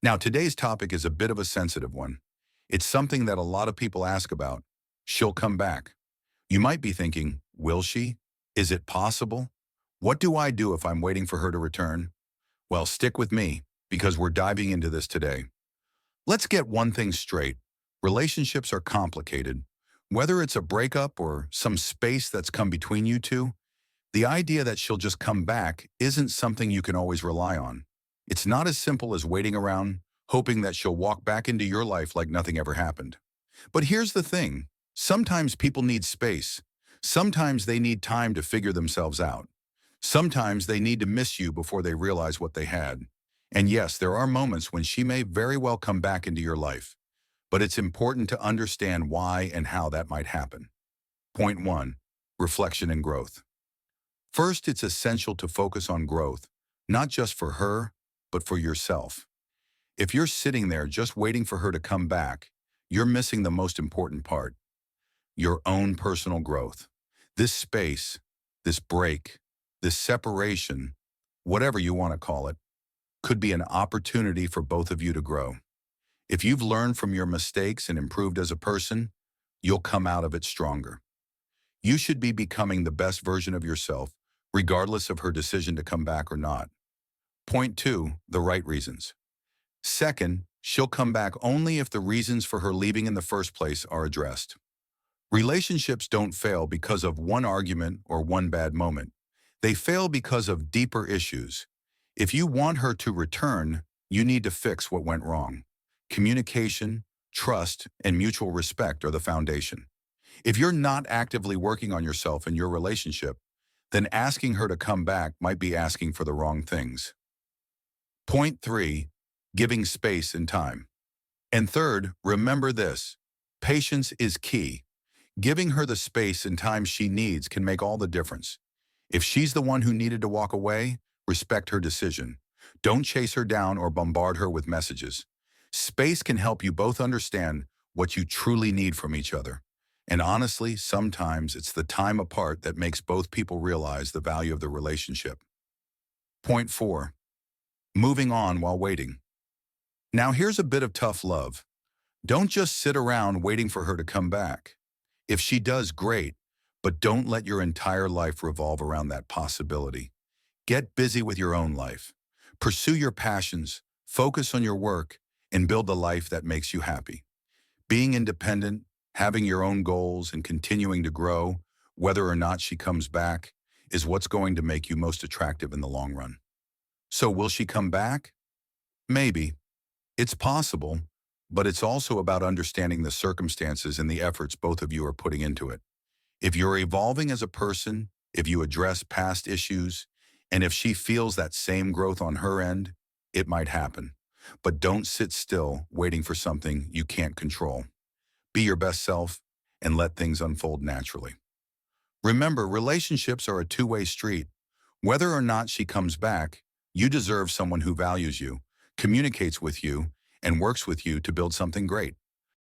Now, today's topic is a bit of a sensitive one. It's something that a lot of people ask about. She'll come back. You might be thinking, will she? Is it possible? What do I do if I'm waiting for her to return? Well, stick with me because we're diving into this today. Let's get one thing straight. Relationships are complicated. Whether it's a breakup or some space that's come between you two, the idea that she'll just come back isn't something you can always rely on. It's not as simple as waiting around, hoping that she'll walk back into your life like nothing ever happened. But here's the thing. Sometimes people need space. Sometimes they need time to figure themselves out. Sometimes they need to miss you before they realize what they had. And yes, there are moments when she may very well come back into your life. But it's important to understand why and how that might happen. Point 1. Reflection and growth. First, it's essential to focus on growth, not just for her, but for yourself. If you're sitting there just waiting for her to come back, you're missing the most important part, your own personal growth. This space, this break, this separation, whatever you want to call it, could be an opportunity for both of you to grow. If you've learned from your mistakes and improved as a person, you'll come out of it stronger. You should be becoming the best version of yourself, regardless of her decision to come back or not. Point 2, the right reasons. Second, she'll come back only if the reasons for her leaving in the first place are addressed. Relationships don't fail because of one argument or one bad moment. They fail because of deeper issues. If you want her to return, you need to fix what went wrong. Communication, trust, and mutual respect are the foundation. If you're not actively working on yourself in your relationship, then asking her to come back might be asking for the wrong things. Point 3, giving space and time. And third, remember this, patience is key. Giving her the space and time she needs can make all the difference. If she's the one who needed to walk away, respect her decision. Don't chase her down or bombard her with messages. Space can help you both understand what you truly need from each other. And honestly, sometimes it's the time apart that makes both people realize the value of the relationship. Point 4, moving on while waiting. Now here's a bit of tough love. Don't just sit around waiting for her to come back. If she does, great, but don't let your entire life revolve around that possibility. Get busy with your own life. Pursue your passions, focus on your work, and build the life that makes you happy. Being independent, having your own goals, and continuing to grow, whether or not she comes back, is what's going to make you most attractive in the long run. So will she come back? Maybe. It's possible, but it's also about understanding the circumstances and the efforts both of you are putting into it. If you're evolving as a person, if you address past issues, and if she feels that same growth on her end, it might happen. But don't sit still waiting for something you can't control. Be your best self and let things unfold naturally. Remember, relationships are a two-way street. Whether or not she comes back, you deserve someone who values you, communicates with you, and works with you to build something great.